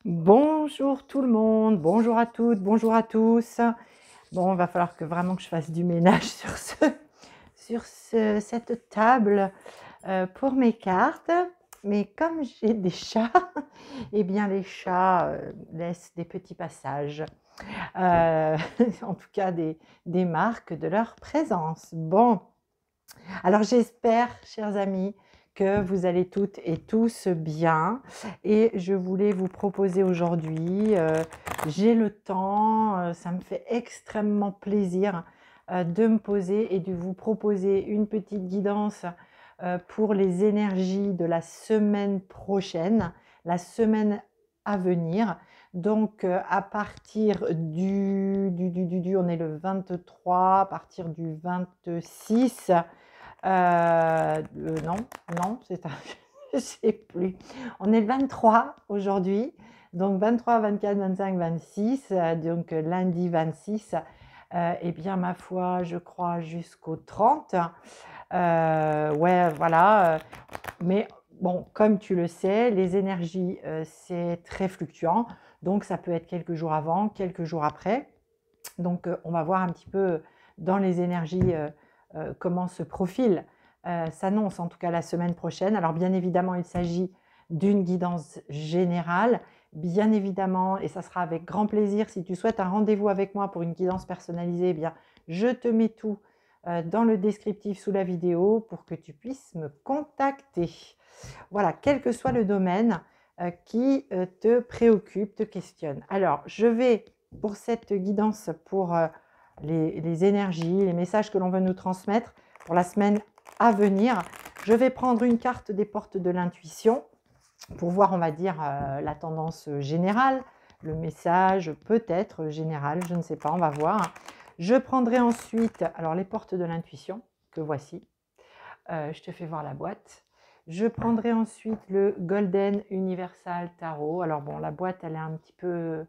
Bonjour tout le monde, bonjour à toutes, bonjour à tous. Bon, il va falloir vraiment que je fasse du ménage sur cette table pour mes cartes. Mais comme j'ai des chats, eh bien les chats laissent des petits passages, euh, en tout cas des marques de leur présence. Bon, alors j'espère, chers amis, que vous allez toutes et tous bien. Et je voulais vous proposer aujourd'hui, j'ai le temps, ça me fait extrêmement plaisir de me poser et de vous proposer une petite guidance pour les énergies de la semaine prochaine, la semaine à venir. Donc à partir on est le 23, à partir du 26, non, non, je ne sais plus. On est le 23 aujourd'hui, donc 23, 24, 25, 26, donc lundi 26, et bien ma foi, je crois jusqu'au 30. Ouais, voilà, mais bon, comme tu le sais, les énergies, c'est très fluctuant, donc ça peut être quelques jours avant, quelques jours après. Donc on va voir un petit peu dans les énergies comment se profile, s'annonce en tout cas la semaine prochaine. Alors bien évidemment, il s'agit d'une guidance générale, bien évidemment, et ça sera avec grand plaisir. Si tu souhaites un rendez-vous avec moi pour une guidance personnalisée, eh bien, je te mets tout dans le descriptif sous la vidéo pour que tu puisses me contacter. Voilà, quel que soit le domaine qui te préoccupe, te questionne. Alors, je vais, pour cette guidance, pour les énergies, les messages que l'on veut nous transmettre pour la semaine à venir, je vais prendre une carte des portes de l'intuition pour voir, on va dire, la tendance générale, le message peut-être général, je ne sais pas, on va voir. Je prendrai ensuite, alors les portes de l'intuition, que voici. Je te fais voir la boîte. Je prendrai ensuite le Golden Universal Tarot. Alors bon, la boîte, elle est un petit peu...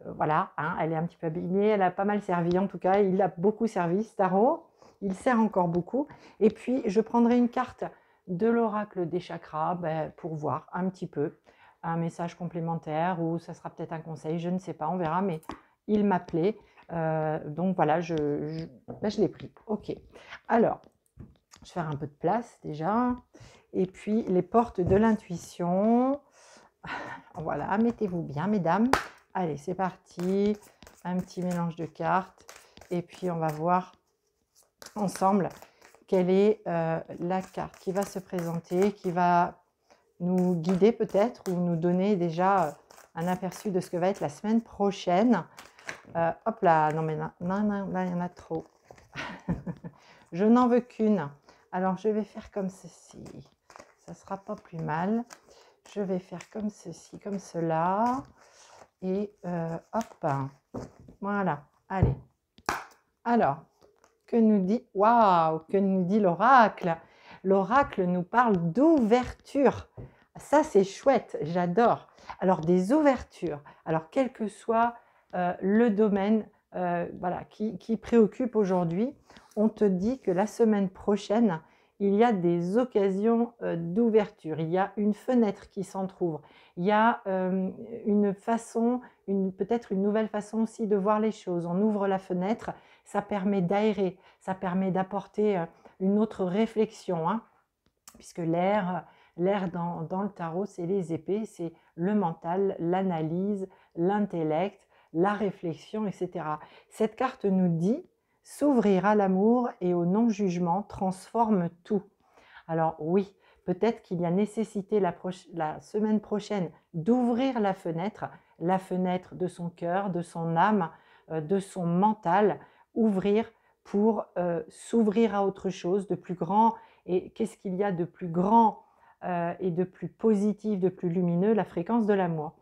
voilà, hein, elle est un petit peu abîmée. Elle a pas mal servi en tout cas. Il a beaucoup servi, ce tarot. Il sert encore beaucoup. Et puis, je prendrai une carte de l'oracle des chakras pour voir un petit peu un message complémentaire ou ça sera peut-être un conseil, je ne sais pas, on verra. Mais il m'appelait. Donc voilà, je l'ai pris. Ok. Alors, je vais faire un peu de place déjà. Et puis les portes de l'intuition. Voilà, mettez-vous bien, mesdames. Allez, c'est parti. Un petit mélange de cartes. Et puis on va voir ensemble quelle est la carte qui va se présenter, qui va nous guider peut-être ou nous donner déjà un aperçu de ce que va être la semaine prochaine. Hop là, non mais non, là il y en a trop. Je n'en veux qu'une. Alors, je vais faire comme ceci. Ça ne sera pas plus mal. Je vais faire comme ceci, comme cela. Et hop. Voilà. Allez. Alors, que nous dit... Waouh! Que nous dit l'oracle? L'oracle nous parle d'ouverture. Ça, c'est chouette. J'adore. Alors, des ouvertures. Alors, quel que soit le domaine voilà, qui préoccupe aujourd'hui, on te dit que la semaine prochaine, il y a des occasions d'ouverture, il y a une fenêtre qui s'entrouvre, il y a une façon, peut-être une nouvelle façon aussi de voir les choses. On ouvre la fenêtre, ça permet d'aérer, ça permet d'apporter une autre réflexion, hein, puisque l'air dans le tarot, c'est les épées, c'est le mental, l'analyse, l'intellect, la réflexion, etc. Cette carte nous dit « S'ouvrir à l'amour et au non-jugement transforme tout ». Alors oui, peut-être qu'il y a nécessité la semaine prochaine d'ouvrir la fenêtre de son cœur, de son âme, de son mental, ouvrir pour s'ouvrir à autre chose de plus grand. Et qu'est-ce qu'il y a de plus grand et de plus positif, de plus lumineux? La fréquence de l'amour.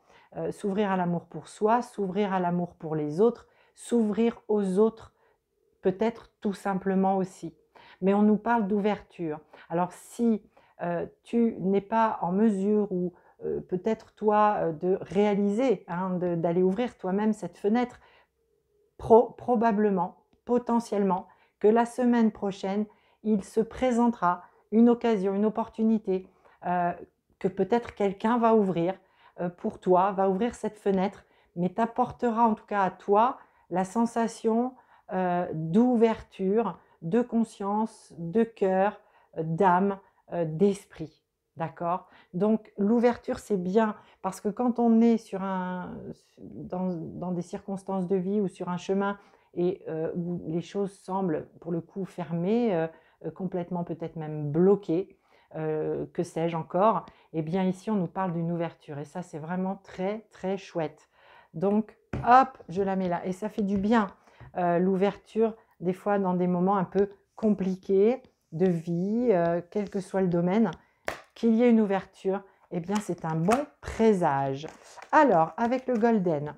S'ouvrir à l'amour pour soi, s'ouvrir à l'amour pour les autres, s'ouvrir aux autres, peut-être tout simplement aussi. Mais on nous parle d'ouverture. Alors si tu n'es pas en mesure ou peut-être toi de réaliser, hein, d'aller ouvrir toi-même cette fenêtre, probablement, potentiellement, que la semaine prochaine, il se présentera une occasion, une opportunité que peut-être quelqu'un va ouvrir pour toi, va ouvrir cette fenêtre, mais t'apportera en tout cas à toi la sensation d'ouverture, de conscience, de cœur, d'âme, d'esprit. D'accord? Donc l'ouverture, c'est bien parce que quand on est dans des circonstances de vie ou sur un chemin et où les choses semblent pour le coup fermées, complètement peut-être même bloquées, que sais-je encore, eh bien ici on nous parle d'une ouverture et ça c'est vraiment très très chouette. Donc hop, je la mets là et ça fait du bien, l'ouverture des fois dans des moments un peu compliqués de vie, quel que soit le domaine, qu'il y ait une ouverture, eh bien c'est un bon présage. Alors avec le golden,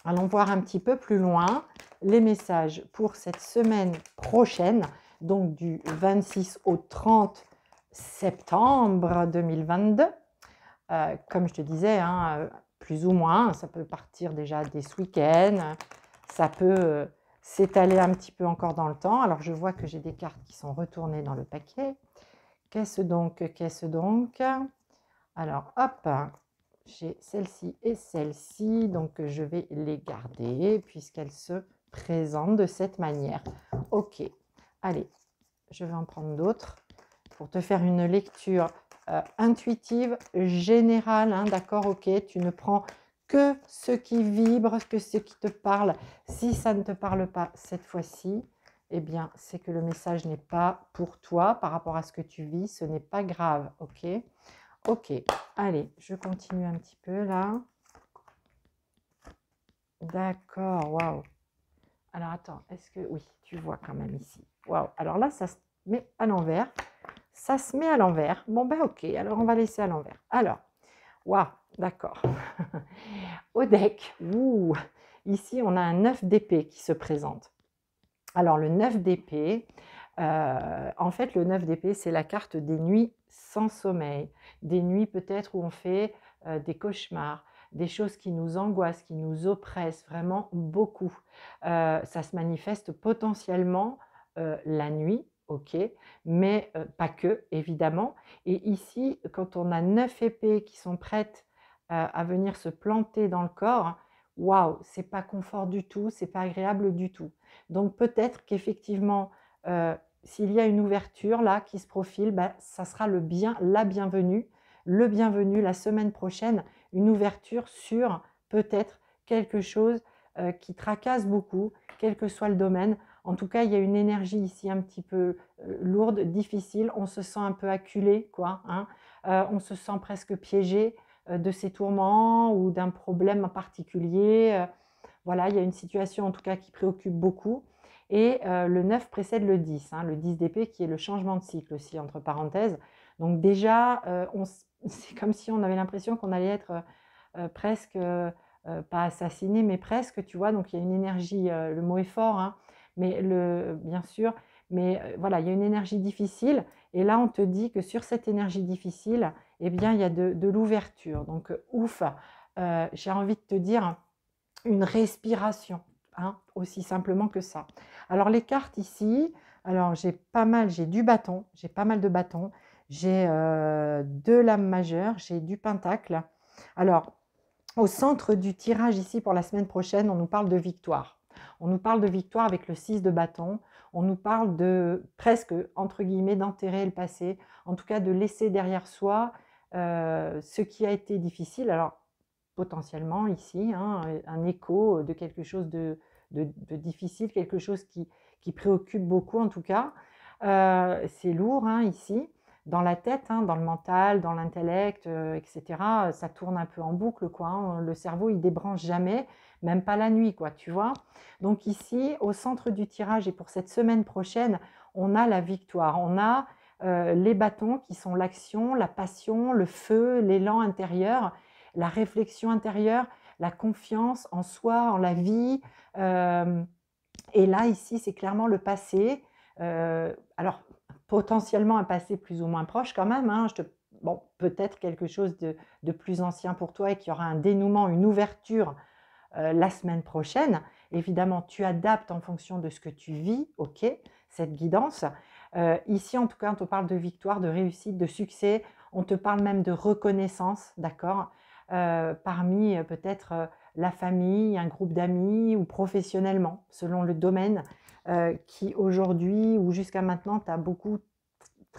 allons voir un petit peu plus loin les messages pour cette semaine prochaine, donc du 26 au 30 septembre 2022. Comme je te disais, hein, plus ou moins, ça peut partir déjà dès ce week-end, ça peut s'étaler un petit peu encore dans le temps. Alors je vois que j'ai des cartes qui sont retournées dans le paquet. Qu'est-ce donc? Qu'est-ce donc? Alors hop, j'ai celle-ci et celle-ci, donc je vais les garder puisqu'elles se présentent de cette manière. Ok, allez, je vais en prendre d'autres pour te faire une lecture intuitive, générale, hein, d'accord, ok, tu ne prends que ce qui vibre, que ce qui te parle. Si ça ne te parle pas cette fois-ci, eh bien, c'est que le message n'est pas pour toi par rapport à ce que tu vis, ce n'est pas grave, ok? Ok, allez, je continue un petit peu là. D'accord, waouh. Alors attends, est-ce que... Oui, tu vois quand même ici. Waouh, alors là, ça se met à l'envers. Ça se met à l'envers. Bon, ben ok, alors on va laisser à l'envers. Alors, waouh, d'accord. Au deck, ici on a un 9 d'épée qui se présente. Alors le 9 d'épée, en fait le 9 d'épée c'est la carte des nuits sans sommeil, des nuits peut-être où on fait des cauchemars, des choses qui nous angoissent, qui nous oppressent vraiment beaucoup. Ça se manifeste potentiellement la nuit, ok, mais pas que, évidemment. Et ici, quand on a 9 épées qui sont prêtes à venir se planter dans le corps, waouh, c'est pas confort du tout, c'est pas agréable du tout. Donc peut-être qu'effectivement, s'il y a une ouverture là qui se profile, bah, ça sera la bienvenue, le bienvenu la semaine prochaine, une ouverture sur peut-être quelque chose qui tracasse beaucoup, quel que soit le domaine. En tout cas, il y a une énergie ici un petit peu lourde, difficile. On se sent un peu acculé, quoi, hein. On se sent presque piégé de ces tourments ou d'un problème en particulier. Voilà, il y a une situation en tout cas qui préoccupe beaucoup. Et le 9 précède le 10, hein, le 10 d'épée qui est le changement de cycle aussi, entre parenthèses. Donc déjà, c'est comme si on avait l'impression qu'on allait être presque, pas assassiné, mais presque, tu vois. Donc il y a une énergie, le mot est fort, hein, mais bien sûr, mais voilà, il y a une énergie difficile. Et là, on te dit que sur cette énergie difficile, eh bien, il y a de l'ouverture. Donc ouf, j'ai envie de te dire une respiration, hein, aussi simplement que ça. Alors les cartes ici, alors j'ai pas mal de bâtons, j'ai deux lames majeures, j'ai du pentacle. Alors au centre du tirage ici pour la semaine prochaine, on nous parle de victoire. On nous parle de victoire avec le 6 de bâton. On nous parle de presque, entre guillemets, d'enterrer le passé. En tout cas, de laisser derrière soi ce qui a été difficile. Alors, potentiellement ici, hein, un écho de quelque chose de difficile, quelque chose qui préoccupe beaucoup en tout cas. C'est lourd, hein, ici, dans la tête, hein, dans le mental, dans l'intellect, etc. Ça tourne un peu en boucle, quoi, hein. Le cerveau, il débranche jamais, même pas la nuit, quoi, tu vois. Donc ici, au centre du tirage et pour cette semaine prochaine, on a la victoire. On a les bâtons qui sont l'action, la passion, le feu, l'élan intérieur, la réflexion intérieure, la confiance en soi, en la vie. Et là, ici, c'est clairement le passé. Alors, potentiellement un passé plus ou moins proche quand même, hein. Bon, peut-être quelque chose de plus ancien pour toi et qu'il y aura un dénouement, une ouverture la semaine prochaine. Évidemment, tu adaptes en fonction de ce que tu vis, ok, cette guidance. Ici, en tout cas, on te parle de victoire, de réussite, de succès. On te parle même de reconnaissance, d'accord. parmi peut-être la famille, un groupe d'amis ou professionnellement, selon le domaine qui aujourd'hui ou jusqu'à maintenant t'a beaucoup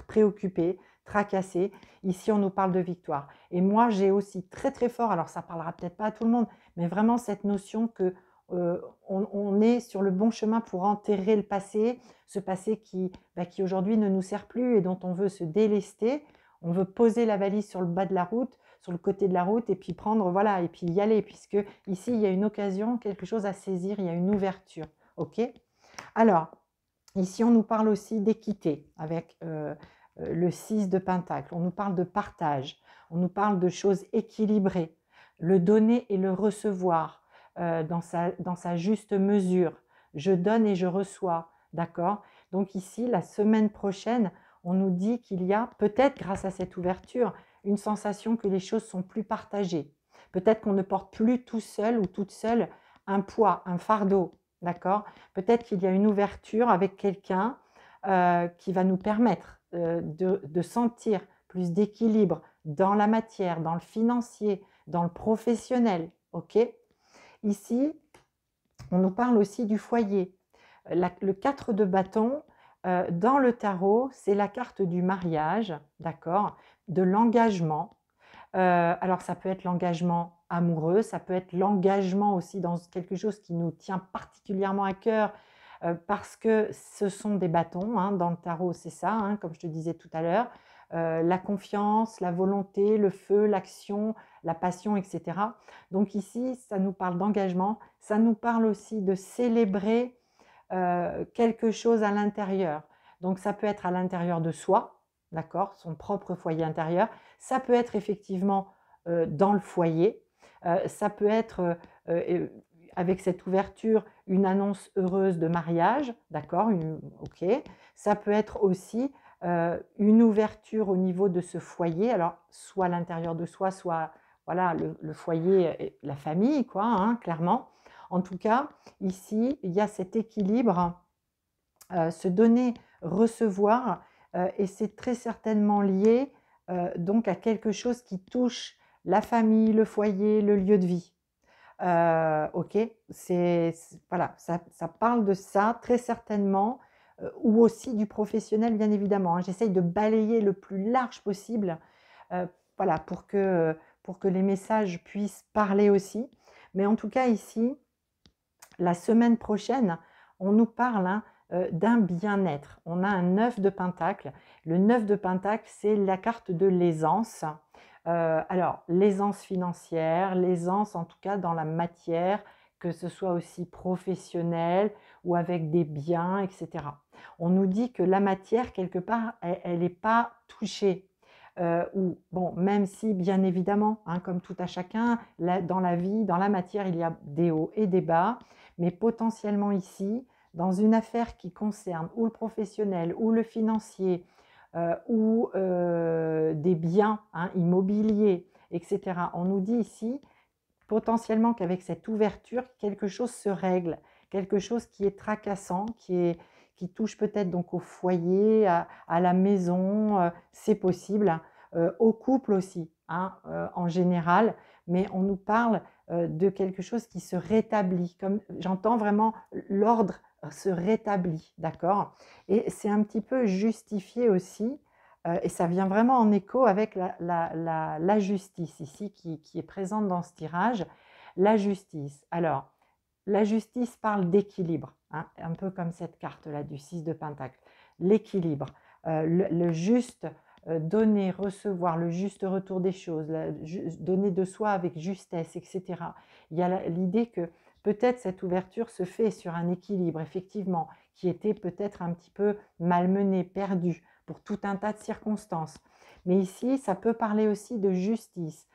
préoccupé, tracassé. Ici, on nous parle de victoire. Et moi, j'ai aussi très très fort, alors ça parlera peut-être pas à tout le monde, mais vraiment cette notion que on est sur le bon chemin pour enterrer le passé, ce passé qui aujourd'hui ne nous sert plus et dont on veut se délester. On veut poser la valise sur le bas de la route, sur le côté de la route et puis prendre, voilà, et puis y aller, puisque ici, il y a une occasion, quelque chose à saisir, il y a une ouverture. OK? Alors, ici, on nous parle aussi d'équité avec le 6 de Pentacle. On nous parle de partage, on nous parle de choses équilibrées, le donner et le recevoir dans sa juste mesure. Je donne et je reçois, d'accord? Donc ici, la semaine prochaine, on nous dit qu'il y a peut-être, grâce à cette ouverture, une sensation que les choses sont plus partagées. Peut-être qu'on ne porte plus tout seul ou toute seule un poids, un fardeau, d'accord? Peut-être qu'il y a une ouverture avec quelqu'un qui va nous permettre de sentir plus d'équilibre dans la matière, dans le financier, dans le professionnel. Ok? Ici, on nous parle aussi du foyer. Le 4 de bâton, dans le tarot, c'est la carte du mariage, d'accord? De l'engagement. Alors, ça peut être l'engagement amoureux, ça peut être l'engagement aussi dans quelque chose qui nous tient particulièrement à cœur, parce que ce sont des bâtons, hein, dans le tarot, c'est ça, hein, comme je te disais tout à l'heure, la confiance, la volonté, le feu, l'action, la passion, etc. Donc ici, ça nous parle d'engagement, ça nous parle aussi de célébrer quelque chose à l'intérieur. Donc ça peut être à l'intérieur de soi, d'accord, son propre foyer intérieur. Ça peut être effectivement dans le foyer. Ça peut être avec cette ouverture une annonce heureuse de mariage, d'accord, ok. Ça peut être aussi une ouverture au niveau de ce foyer, alors soit à l'intérieur de soi, soit voilà le foyer, la famille, quoi, hein, clairement. En tout cas, ici, il y a cet équilibre, se donner, recevoir, et c'est très certainement lié donc à quelque chose qui touche la famille, le foyer, le lieu de vie. Ok, voilà, ça parle de ça très certainement, ou aussi du professionnel bien évidemment, hein. J'essaye de balayer le plus large possible, euh, voilà, pour que les messages puissent parler aussi. Mais en tout cas ici, la semaine prochaine, on nous parle hein, d'un bien-être. On a un 9 de Pentacle. Le 9 de Pentacle, c'est la carte de l'aisance. Alors, l'aisance financière, l'aisance en tout cas dans la matière, que ce soit aussi professionnel ou avec des biens, etc. On nous dit que la matière, quelque part, elle n'est pas touchée. Ou bon, même si bien évidemment, hein, comme tout à chacun, dans la vie, dans la matière, il y a des hauts et des bas, mais potentiellement ici, dans une affaire qui concerne ou le professionnel ou le financier ou des biens hein, immobiliers, etc., on nous dit ici potentiellement qu'avec cette ouverture, quelque chose se règle, quelque chose qui est tracassant, qui touche peut-être donc au foyer, à la maison, c'est possible, au couple aussi, hein, en général, mais on nous parle de quelque chose qui se rétablit, comme j'entends vraiment l'ordre se rétablit, d'accord? Et c'est un petit peu justifié aussi, et ça vient vraiment en écho avec la justice ici qui est présente dans ce tirage. La justice. Alors, la justice parle d'équilibre, hein, un peu comme cette carte-là du 6 de Pentacle. L'équilibre, le juste donner, recevoir, le juste retour des choses, donner de soi avec justesse, etc. Il y a l'idée que peut-être cette ouverture se fait sur un équilibre, effectivement, qui était peut-être un petit peu malmené, perdu, pour tout un tas de circonstances. Mais ici, ça peut parler aussi de justice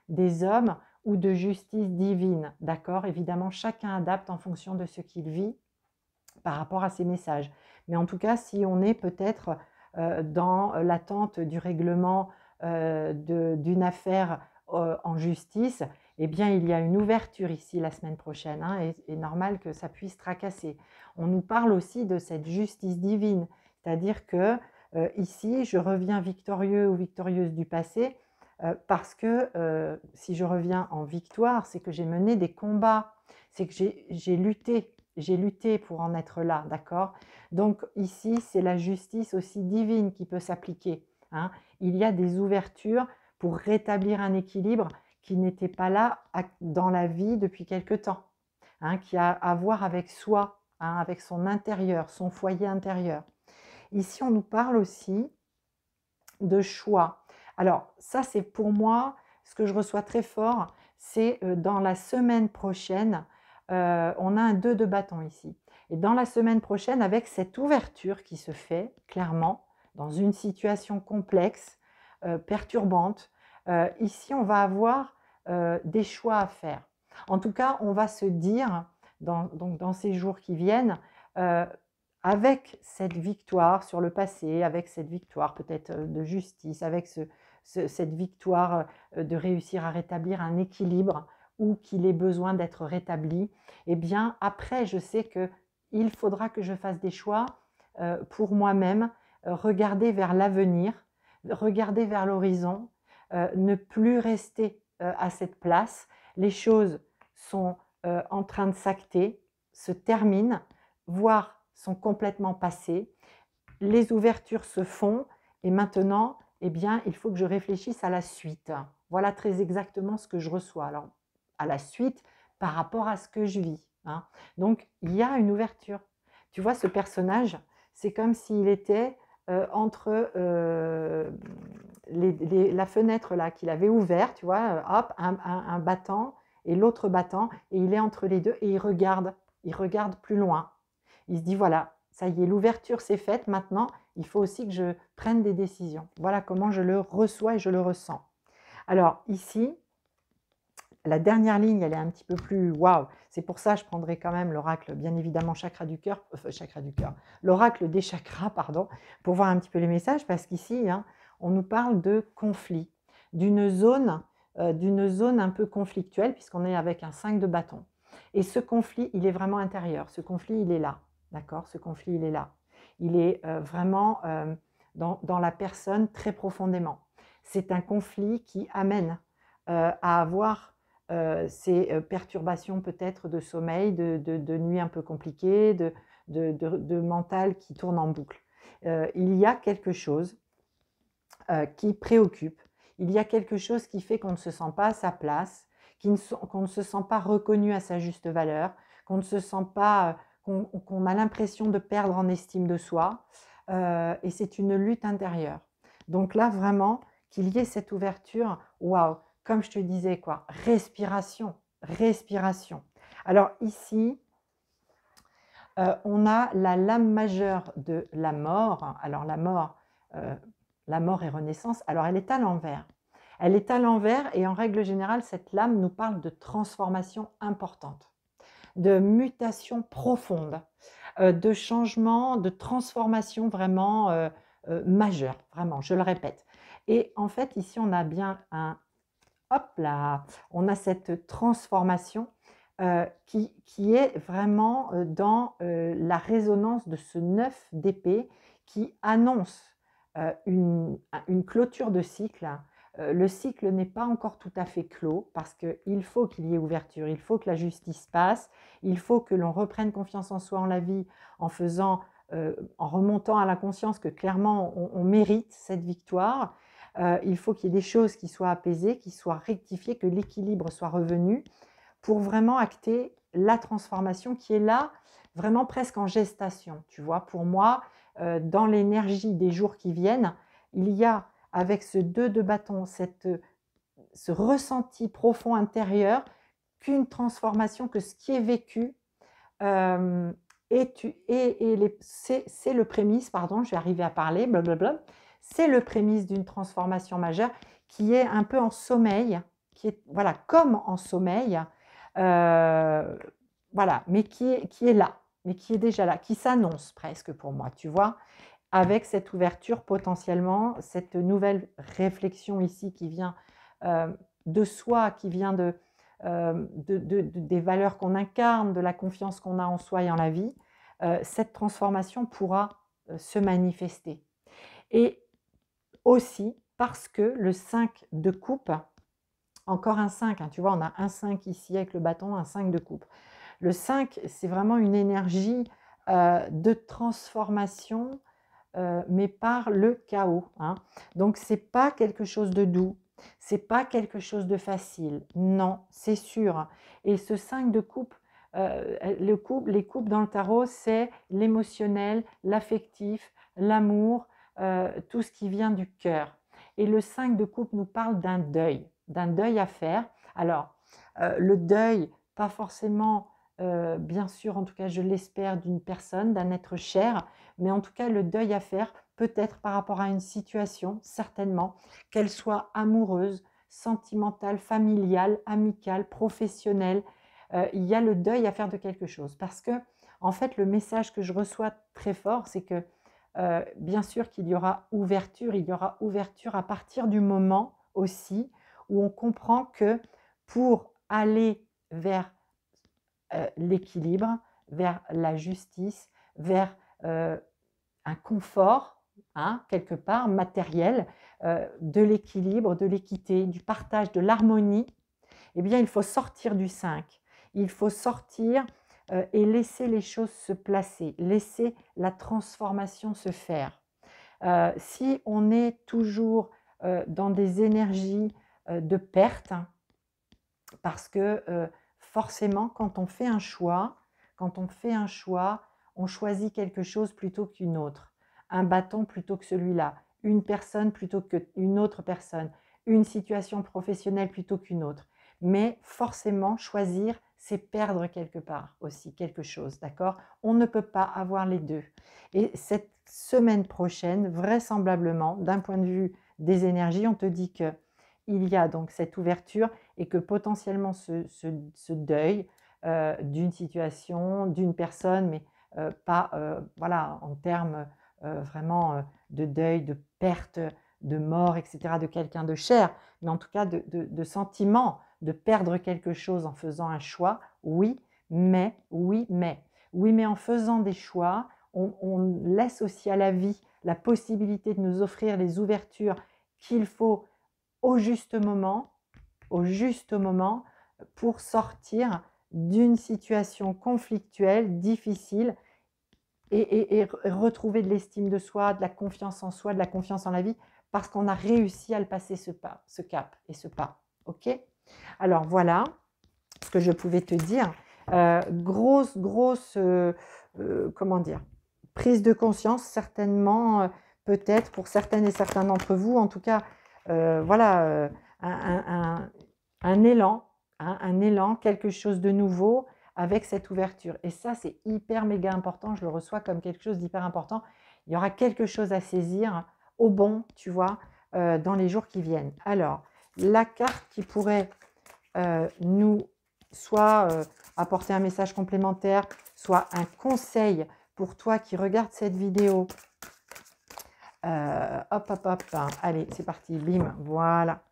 des hommes ou de justice divine, d'accord? Évidemment, chacun adapte en fonction de ce qu'il vit par rapport à ces messages. Mais en tout cas, si on est peut-être dans l'attente du règlement d'une affaire en justice, eh bien, il y a une ouverture ici la semaine prochaine, hein, et normal que ça puisse tracasser. On nous parle aussi de cette justice divine, c'est-à-dire que ici, je reviens victorieux ou victorieuse du passé, parce que si je reviens en victoire, c'est que j'ai mené des combats, c'est que j'ai lutté pour en être là, d'accord? Donc ici, c'est la justice aussi divine qui peut s'appliquer, hein. Il y a des ouvertures pour rétablir un équilibre qui n'était pas là dans la vie depuis quelque temps, hein, qui a à voir avec soi, hein, avec son intérieur, son foyer intérieur. Ici, on nous parle aussi de choix. Alors ça, c'est pour moi, ce que je reçois très fort, c'est dans la semaine prochaine, on a un 2 de bâton ici. Et dans la semaine prochaine, avec cette ouverture qui se fait, clairement, dans une situation complexe, perturbante, ici, on va avoir des choix à faire. En tout cas, on va se dire, donc dans ces jours qui viennent, euh, avec cette victoire sur le passé, avec cette victoire peut-être de justice, avec cette victoire de réussir à rétablir un équilibre ou qu'il ait besoin d'être rétabli, eh bien après je sais qu'il faudra que je fasse des choix pour moi-même, regarder vers l'avenir, regarder vers l'horizon, ne plus rester à cette place. Les choses sont en train de s'acter, se terminent, voire sont complètement passées, les ouvertures se font et maintenant, eh bien, il faut que je réfléchisse à la suite. Voilà très exactement ce que je reçois. Alors, à la suite par rapport à ce que je vis, hein. Donc, il y a une ouverture. Tu vois, ce personnage, c'est comme s'il était entre la fenêtre là qu'il avait ouverte, tu vois, hop, un battant et l'autre battant, et il est entre les deux et il regarde plus loin. Il se dit, voilà, ça y est, l'ouverture s'est faite, maintenant, il faut aussi que je prenne des décisions. Voilà comment je le reçois et je le ressens. Alors ici, la dernière ligne, elle est un petit peu plus waouh. C'est pour ça que je prendrai quand même l'oracle, bien évidemment, chakra du cœur, l'oracle des chakras, pardon, pour voir un petit peu les messages, parce qu'ici, hein, on nous parle de conflit, d'une zone un peu conflictuelle, puisqu'on est avec un 5 de bâton. Et ce conflit, il est vraiment intérieur. Ce conflit, il est là. D'accord? Ce conflit, il est là. Il est vraiment dans la personne très profondément. C'est un conflit qui amène à avoir ces perturbations peut-être de sommeil, de nuits un peu compliquées, de mental qui tourne en boucle. Il y a quelque chose qui préoccupe, il y a quelque chose qui fait qu'on ne se sent pas à sa place, qu'on ne se sent pas reconnu à sa juste valeur, qu'on ne se sent pas, qu'on a l'impression de perdre en estime de soi, et c'est une lutte intérieure. Donc là, vraiment, qu'il y ait cette ouverture, waouh, comme je te disais, quoi, respiration, respiration. Alors ici, on a la lame majeure de la mort. Alors la mort et renaissance, alors elle est à l'envers. Elle est à l'envers et en règle générale, cette lame nous parle de transformation importante, de mutation profonde, de changement, de transformation vraiment majeure, vraiment, je le répète. Et en fait, ici, on a bien hop là, on a cette transformation qui est vraiment dans la résonance de ce 9 d'épée qui annonce une clôture de cycle. Le cycle n'est pas encore tout à fait clos parce qu'il faut qu'il y ait ouverture, il faut que la justice passe, il faut que l'on reprenne confiance en soi, en la vie, en en remontant à la conscience que clairement on mérite cette victoire. Il faut qu'il y ait des choses qui soient apaisées, qui soient rectifiées, que l'équilibre soit revenu pour vraiment acter la transformation qui est là, vraiment presque en gestation. Tu vois, pour moi, dans l'énergie des jours qui viennent, il y a avec ce 2 de bâton, ce ressenti profond intérieur qu'une transformation, que ce qui est vécu, c'est le prémisse, pardon, je vais arriver à parler, blablabla, c'est le prémisse d'une transformation majeure qui est un peu en sommeil, qui est voilà, comme en sommeil, voilà, mais qui est là, mais qui est déjà là, qui s'annonce presque pour moi, tu vois, avec cette ouverture potentiellement, cette nouvelle réflexion ici qui vient de soi, qui vient des valeurs qu'on incarne, de la confiance qu'on a en soi et en la vie, cette transformation pourra se manifester. Et aussi, parce que le 5 de coupe, encore un 5, hein, tu vois, on a un 5 ici avec le bâton, un 5 de coupe. Le 5, c'est vraiment une énergie de transformation, mais par le chaos, hein. Donc, ce n'est pas quelque chose de doux, ce n'est pas quelque chose de facile, non, c'est sûr. Et ce 5 de coupe, les coupes dans le tarot, c'est l'émotionnel, l'affectif, l'amour, tout ce qui vient du cœur. Et le 5 de coupe nous parle d'un deuil à faire. Alors, le deuil, pas forcément, bien sûr, en tout cas je l'espère, d'une personne, d'un être cher, mais en tout cas le deuil à faire, peut-être par rapport à une situation, certainement, qu'elle soit amoureuse, sentimentale, familiale, amicale, professionnelle. Il y a le deuil à faire de quelque chose. Parce que, en fait, le message que je reçois très fort, c'est que, bien sûr qu'il y aura ouverture, il y aura ouverture à partir du moment aussi où on comprend que pour aller vers l'équilibre, vers la justice, vers un confort, hein, quelque part, matériel, de l'équilibre, de l'équité, du partage, de l'harmonie, eh bien, il faut sortir du 5. Il faut sortir et laisser les choses se placer, laisser la transformation se faire. Si on est toujours dans des énergies de perte, hein, parce que forcément, quand on fait un choix, on choisit quelque chose plutôt qu'une autre. Un bâton plutôt que celui-là, une personne plutôt qu'une autre personne, une situation professionnelle plutôt qu'une autre. Mais forcément, choisir, c'est perdre quelque part aussi quelque chose, d'accord? On ne peut pas avoir les deux. Et cette semaine prochaine, vraisemblablement, d'un point de vue des énergies, on te dit que il y a donc cette ouverture et que potentiellement ce deuil d'une situation, d'une personne, mais pas voilà, en termes vraiment de deuil, de perte, de mort, etc., de quelqu'un de cher, mais en tout cas de sentiment de perdre quelque chose en faisant un choix, oui, mais en faisant des choix, on laisse aussi à la vie la possibilité de nous offrir les ouvertures qu'il faut au juste moment pour sortir d'une situation conflictuelle, difficile et retrouver de l'estime de soi, de la confiance en soi, de la confiance en la vie parce qu'on a réussi à le passer ce pas, ce cap et ce pas. Ok? Alors voilà ce que je pouvais te dire. Grosse, comment dire, prise de conscience certainement, peut-être pour certaines et certains d'entre vous, en tout cas, voilà, un élan, hein, un élan, quelque chose de nouveau avec cette ouverture. Et ça, c'est hyper méga important, je le reçois comme quelque chose d'hyper important. Il y aura quelque chose à saisir au bon, tu vois, dans les jours qui viennent. Alors, la carte qui pourrait nous soit apporter un message complémentaire, soit un conseil pour toi qui regarde cette vidéo. Hop, hop, hop, hein. Allez, c'est parti, bim, voilà.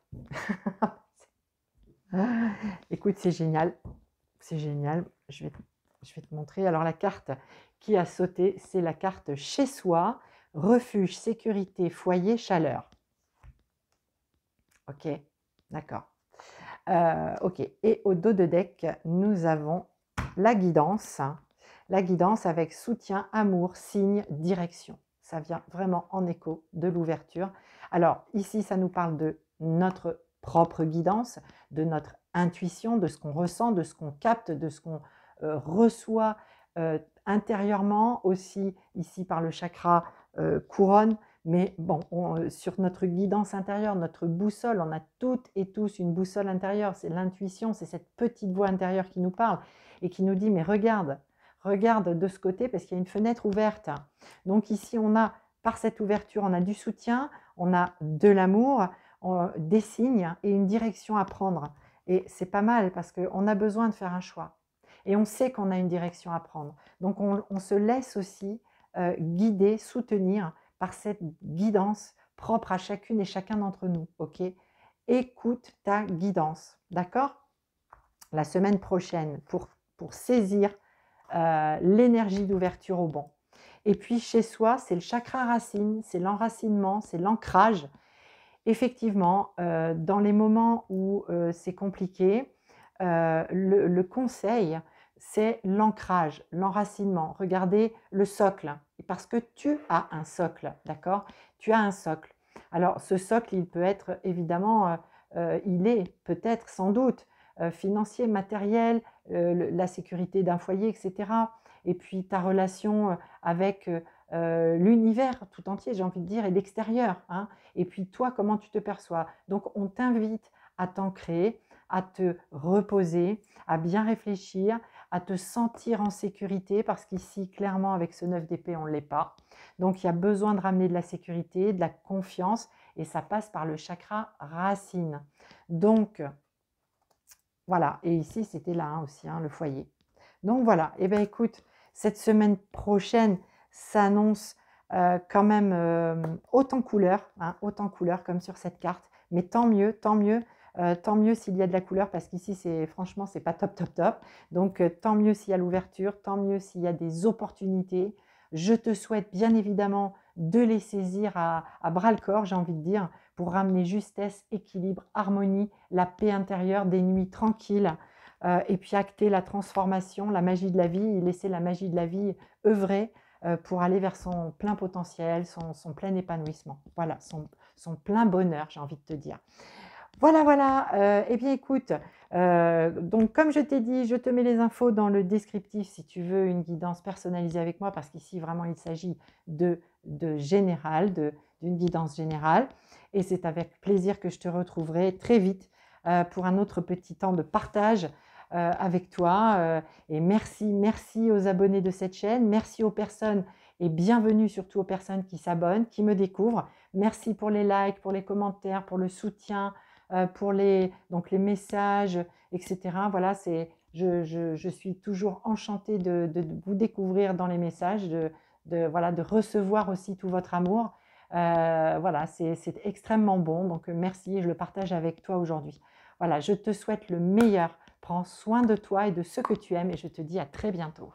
Écoute, c'est génial, c'est génial. Je vais te montrer. Alors, la carte qui a sauté, c'est la carte chez soi, refuge, sécurité, foyer, chaleur. Ok, d'accord. Ok, et au dos de deck, nous avons la guidance avec soutien, amour, signe, direction. Ça vient vraiment en écho de l'ouverture. Alors ici, ça nous parle de notre propre guidance, de notre intuition, de ce qu'on ressent, de ce qu'on capte, de ce qu'on reçoit intérieurement, aussi ici par le chakra couronne. Mais bon, sur notre guidance intérieure, notre boussole, on a toutes et tous une boussole intérieure. C'est l'intuition, c'est cette petite voix intérieure qui nous parle et qui nous dit, mais regarde de ce côté parce qu'il y a une fenêtre ouverte. Donc ici, on a, par cette ouverture, on a du soutien, on a de l'amour, des signes et une direction à prendre. Et c'est pas mal parce qu'on a besoin de faire un choix. Et on sait qu'on a une direction à prendre. Donc on se laisse aussi guider, soutenir par cette guidance propre à chacune et chacun d'entre nous. Ok? Écoute ta guidance. D'accord? La semaine prochaine pour saisir l'énergie d'ouverture au bon. Et puis chez soi, c'est le chakra racine, c'est l'enracinement, c'est l'ancrage. effectivement, dans les moments où c'est compliqué, le conseil, c'est l'ancrage, l'enracinement. Regardez le socle, parce que tu as un socle, d'accord? Tu as un socle. Alors, ce socle, il peut être évidemment, il est peut-être sans doute financier, matériel, la sécurité d'un foyer, etc. Et puis ta relation avec l'univers tout entier, j'ai envie de dire, et l'extérieur, hein. Et puis toi, comment tu te perçois. Donc, on t'invite à t'ancrer, à te reposer, à bien réfléchir, à te sentir en sécurité, parce qu'ici, clairement, avec ce 9 d'épée, on ne l'est pas. Donc, il y a besoin de ramener de la sécurité, de la confiance, et ça passe par le chakra racine. Donc, voilà. Et ici, c'était là aussi, hein, le foyer. Donc, voilà. Et bien, écoute, cette semaine prochaine s'annonce quand même haute en couleurs, hein, haute en couleurs comme sur cette carte. Mais tant mieux, tant mieux s'il y a de la couleur, parce qu'ici, franchement, c'est pas top, top, top. Donc, tant mieux s'il y a l'ouverture, tant mieux s'il y a des opportunités. Je te souhaite bien évidemment de les saisir à bras-le-corps, j'ai envie de dire, pour ramener justesse, équilibre, harmonie, la paix intérieure, des nuits tranquilles, et puis acter la transformation, la magie de la vie, et laisser la magie de la vie œuvrer pour aller vers son plein potentiel, son plein épanouissement. Voilà, son plein bonheur, j'ai envie de te dire. Voilà, voilà. Eh bien, écoute, donc comme je t'ai dit, je te mets les infos dans le descriptif si tu veux une guidance personnalisée avec moi, parce qu'ici, vraiment, il s'agit de général, d'une guidance générale. Et c'est avec plaisir que je te retrouverai très vite pour un autre petit temps de partage avec toi. Et merci, merci aux abonnés de cette chaîne. Merci aux personnes et bienvenue surtout aux personnes qui s'abonnent, qui me découvrent. Merci pour les likes, pour les commentaires, pour le soutien, pour donc les messages, etc. Voilà, je suis toujours enchantée de vous découvrir dans les messages, voilà, de recevoir aussi tout votre amour. Voilà, c'est extrêmement bon, donc merci, je le partage avec toi aujourd'hui. Voilà, je te souhaite le meilleur. Prends soin de toi et de ceux que tu aimes, et je te dis à très bientôt.